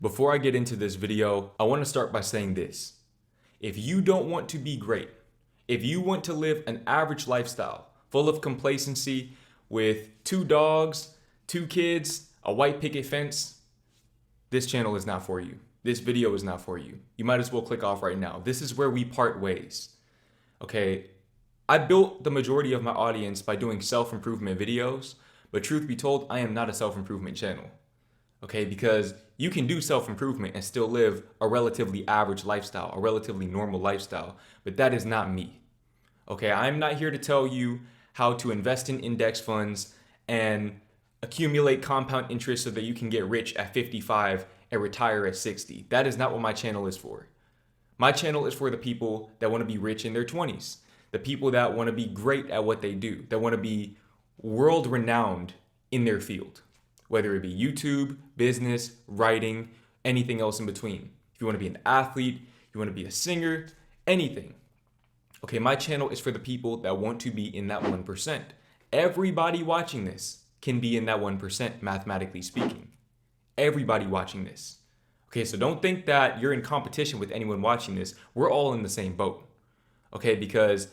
Before I get into this video, I want to start by saying this. If you don't want to be great, if you want to live an average lifestyle full of complacency with 2 dogs, 2 kids, a white picket fence, this channel is not for you. This video is not for you. You might as well click off right now. This is where we part ways. Okay, I built the majority of my audience by doing self-improvement videos, but truth be told, I am not a self-improvement channel. Okay, because you can do self-improvement and still live a relatively average lifestyle, a relatively normal lifestyle, but that is not me. Okay, I'm not here to tell you how to invest in index funds and accumulate compound interest so that you can get rich at 55 and retire at 60. That is not what my channel is for. My channel is for the people that want to be rich in their 20s, the people that want to be great at what they do, that want to be world renowned in their field. Whether it be YouTube, business, writing, anything else in between. If you want to be an athlete, you want to be a singer, anything. Okay, my channel is for the people that want to be in that 1%. Everybody watching this can be in that 1%, mathematically speaking. Everybody watching this. Okay, so don't think that you're in competition with anyone watching this. We're all in the same boat. Okay, because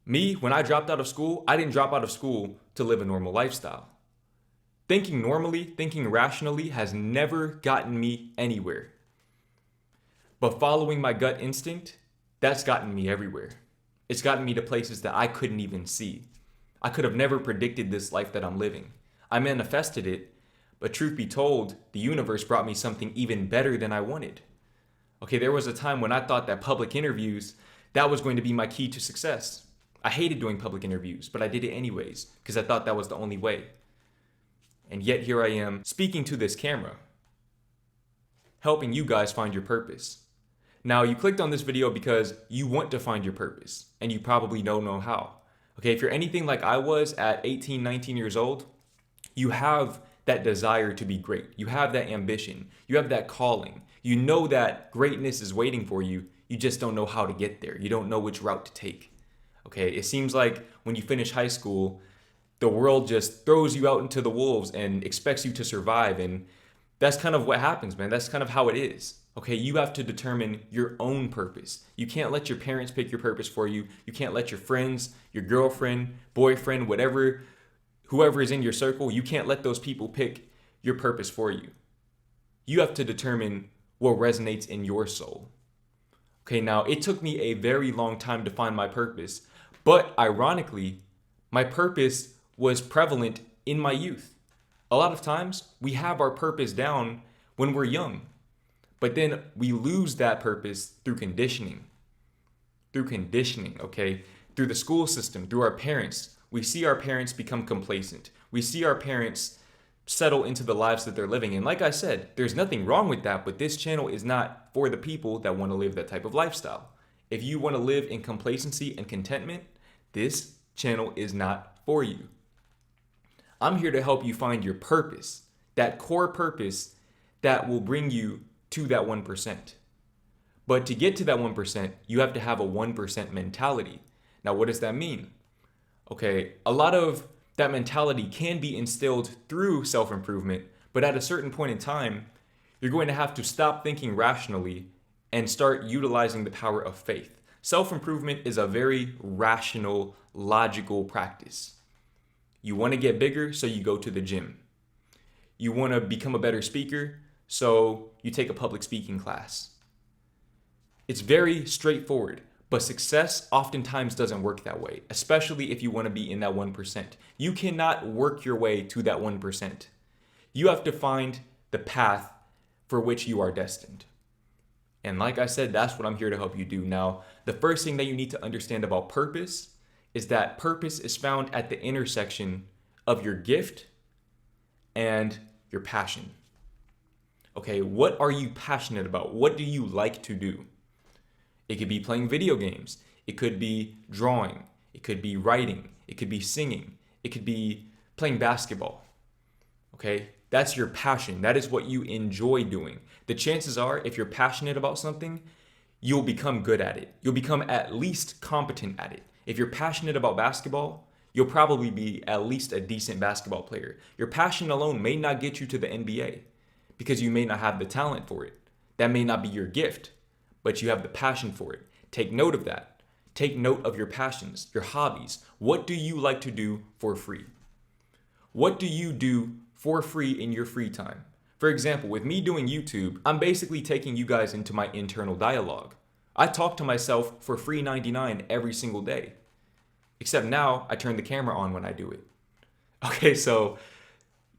me, when I dropped out of school, I didn't drop out of school to live a normal lifestyle. Thinking normally, thinking rationally has never gotten me anywhere. But following my gut instinct, that's gotten me everywhere. It's gotten me to places that I couldn't even see. I could have never predicted this life that I'm living. I manifested it, but truth be told, the universe brought me something even better than I wanted. Okay, there was a time when I thought that public interviews, that was going to be my key to success. I hated doing public interviews, but I did it anyways because I thought that was the only way. And yet here I am speaking to this camera, helping you guys find your purpose. Now, you clicked on this video because you want to find your purpose, and you probably don't know how. Okay, if you're anything like I was at 18, 19 years old, you have that desire to be great. You have that ambition. You have that calling. You know that greatness is waiting for you. You just don't know how to get there. You don't know which route to take. Okay, it seems like when you finish high school, the world just throws you out into the wolves and expects you to survive. And that's kind of what happens, man. That's kind of how it is. Okay, you have to determine your own purpose. You can't let your parents pick your purpose for you. You can't let your friends, your girlfriend, boyfriend, whoever is in your circle, you can't let those people pick your purpose for you. You have to determine what resonates in your soul. Okay, now it took me a very long time to find my purpose, but ironically, my purpose was prevalent in my youth. A lot of times we have our purpose down when we're young, but then we lose that purpose through conditioning. Okay? Through the school system, through our parents. We see our parents become complacent. We see our parents settle into the lives that they're living. And like I said, there's nothing wrong with that, but this channel is not for the people that want to live that type of lifestyle. If you want to live in complacency and contentment, this channel is not for you. I'm here to help you find your purpose, that core purpose that will bring you to that 1%. But to get to that 1%, you have to have a 1% mentality. Now, what does that mean? Okay, a lot of that mentality can be instilled through self-improvement, but at a certain point in time, you're going to have to stop thinking rationally and start utilizing the power of faith. Self-improvement is a very rational, logical practice. You want to get bigger, so you go to the gym. You want to become a better speaker, so you take a public speaking class. It's very straightforward, but success oftentimes doesn't work that way, especially if you want to be in that 1%. You cannot work your way to that 1%. You have to find the path for which you are destined. And like I said, that's what I'm here to help you do. Now, the first thing that you need to understand about purpose is that purpose is found at the intersection of your gift and your passion. Okay, what are you passionate about? What do you like to do? It could be playing video games. It could be drawing. It could be writing. It could be singing. It could be playing basketball. Okay, that's your passion. That is what you enjoy doing. The chances are, if you're passionate about something, you'll become good at it. You'll become at least competent at it. If you're passionate about basketball, you'll probably be at least a decent basketball player. Your passion alone may not get you to the NBA because you may not have the talent for it. That may not be your gift, but you have the passion for it. Take note of that. Take note of your passions, your hobbies. What do you like to do for free? What do you do for free in your free time? For example, with me doing YouTube, I'm basically taking you guys into my internal dialogue. I talk to myself for free 99 every single day. Except now I turn the camera on when I do it. Okay, so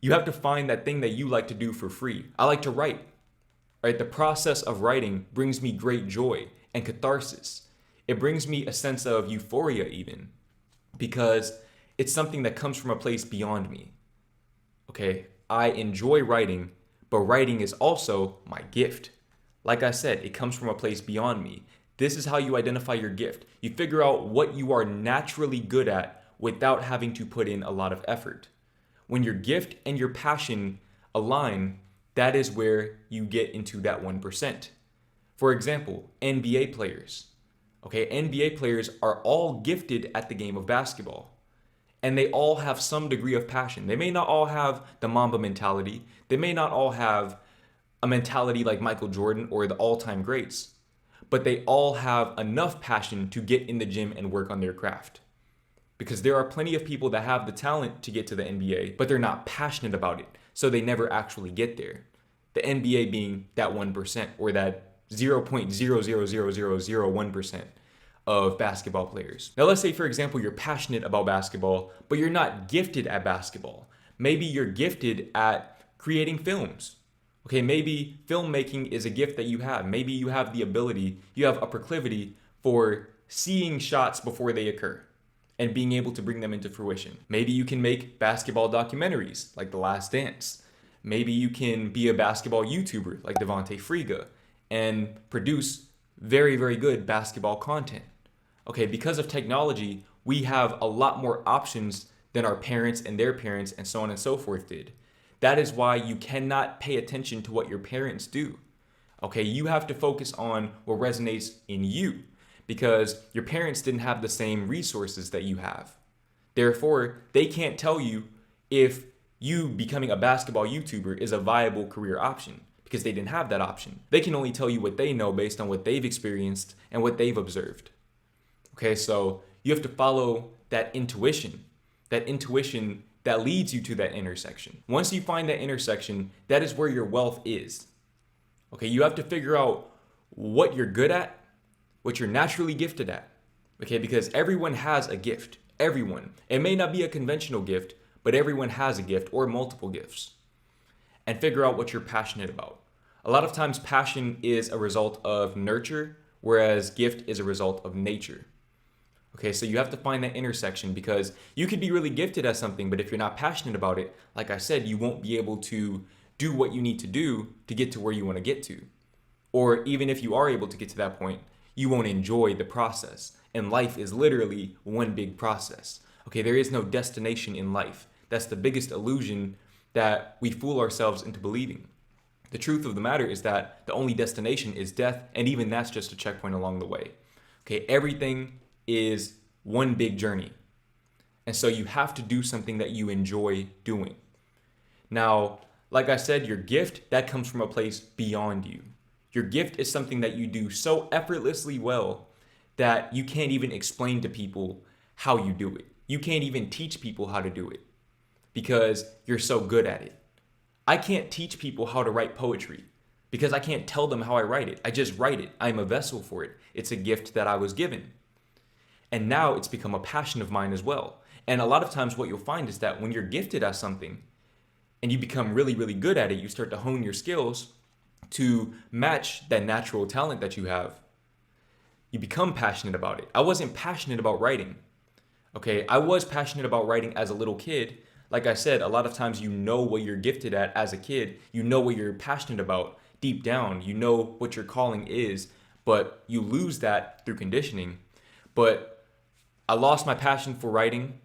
you have to find that thing that you like to do for free. I like to write. Right? The process of writing brings me great joy and catharsis. It brings me a sense of euphoria even, because it's something that comes from a place beyond me. Okay, I enjoy writing, but writing is also my gift. Like I said, it comes from a place beyond me. This is how you identify your gift. You figure out what you are naturally good at without having to put in a lot of effort. When your gift and your passion align, that is where you get into that 1%. For example, NBA players. Okay, NBA players are all gifted at the game of basketball. And they all have some degree of passion. They may not all have the Mamba mentality. They may not all have a mentality like Michael Jordan or the all-time greats. But they all have enough passion to get in the gym and work on their craft. Because there are plenty of people that have the talent to get to the NBA, but they're not passionate about it, so they never actually get there. The NBA being that 1% or that 0.00001% of basketball players. Now let's say, for example, you're passionate about basketball, but you're not gifted at basketball. Maybe you're gifted at creating films. Okay, maybe filmmaking is a gift that you have. Maybe you have the ability, you have a proclivity for seeing shots before they occur and being able to bring them into fruition. Maybe you can make basketball documentaries like The Last Dance. Maybe you can be a basketball YouTuber like Devontae Friga and produce very, very good basketball content. Okay, because of technology, we have a lot more options than our parents and their parents and so on and so forth did. That is why you cannot pay attention to what your parents do. Okay, you have to focus on what resonates in you because your parents didn't have the same resources that you have. Therefore, they can't tell you if you becoming a basketball YouTuber is a viable career option because they didn't have that option. They can only tell you what they know based on what they've experienced and what they've observed. Okay, so you have to follow that intuition that leads you to that intersection. Once you find that intersection, that is where your wealth is. Okay, you have to figure out what you're good at, what you're naturally gifted at. Okay, because everyone has a gift. Everyone. It may not be a conventional gift, but everyone has a gift or multiple gifts. And figure out what you're passionate about. A lot of times passion is a result of nurture, whereas gift is a result of nature. Okay, so you have to find that intersection because you could be really gifted at something, but if you're not passionate about it, like I said, you won't be able to do what you need to do to get to where you want to get to. Or even if you are able to get to that point, you won't enjoy the process. And life is literally one big process. Okay, there is no destination in life. That's the biggest illusion that we fool ourselves into believing. The truth of the matter is that the only destination is death, and even that's just a checkpoint along the way. Okay, everything is one big journey. And so you have to do something that you enjoy doing. Now, like I said, your gift, that comes from a place beyond you. Your gift is something that you do so effortlessly well that you can't even explain to people how you do it. You can't even teach people how to do it because you're so good at it. I can't teach people how to write poetry because I can't tell them how I write it. I just write it. I'm a vessel for it. It's a gift that I was given. And now it's become a passion of mine as well. And a lot of times what you'll find is that when you're gifted at something and you become really, really good at it, you start to hone your skills to match that natural talent that you have. You become passionate about it. I wasn't passionate about writing. Okay, I was passionate about writing as a little kid. Like I said, a lot of times you know what you're gifted at as a kid. You know what you're passionate about deep down. You know what your calling is, but you lose that through conditioning. But I lost my passion for writing,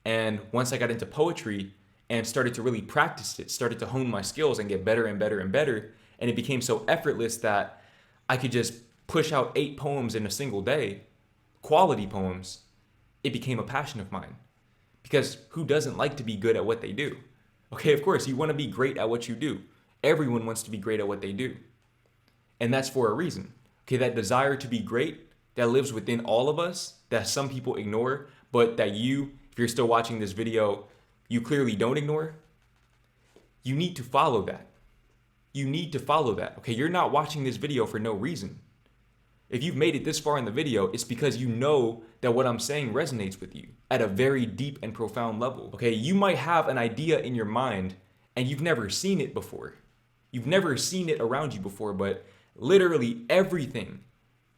and once I got into poetry and started to really practice it, started to hone my skills and get better and better and better, and it became so effortless that I could just push out 8 poems in a single day, quality poems. It became a passion of mine. Because who doesn't like to be good at what they do? Okay, of course, you want to be great at what you do. Everyone wants to be great at what they do. And that's for a reason. Okay, that desire to be great that lives within all of us, that some people ignore, but that you, if you're still watching this video, you clearly don't ignore, you need to follow that. You need to follow that. Okay, you're not watching this video for no reason. If you've made it this far in the video, it's because you know that what I'm saying resonates with you at a very deep and profound level. Okay, you might have an idea in your mind and you've never seen it before. You've never seen it around you before, but literally everything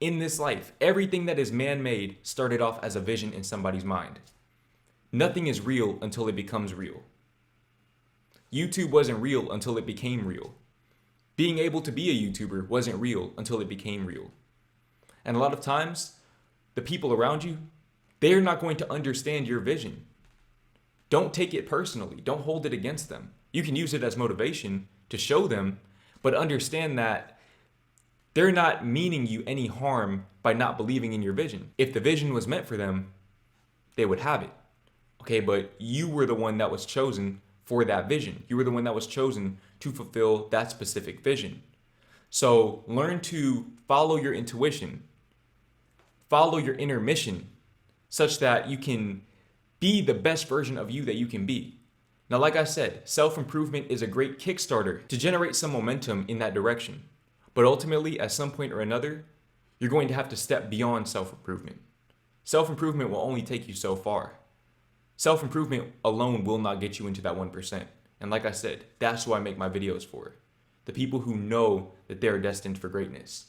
in this life, everything that is man-made started off as a vision in somebody's mind. Nothing is real until it becomes real. YouTube wasn't real until it became real. Being able to be a YouTuber wasn't real until it became real. And a lot of times, the people around you, they're not going to understand your vision. Don't take it personally. Don't hold it against them. You can use it as motivation to show them, but understand that they're not meaning you any harm by not believing in your vision. If the vision was meant for them, they would have it. Okay, but you were the one that was chosen for that vision. You were the one that was chosen to fulfill that specific vision. So learn to follow your intuition, follow your inner mission, such that you can be the best version of you that you can be. Now, like I said, self-improvement is a great Kickstarter to generate some momentum in that direction. But ultimately, at some point or another, you're going to have to step beyond self-improvement. Self-improvement will only take you so far. Self-improvement alone will not get you into that 1%. And like I said, that's who I make my videos for. The people who know that they're destined for greatness.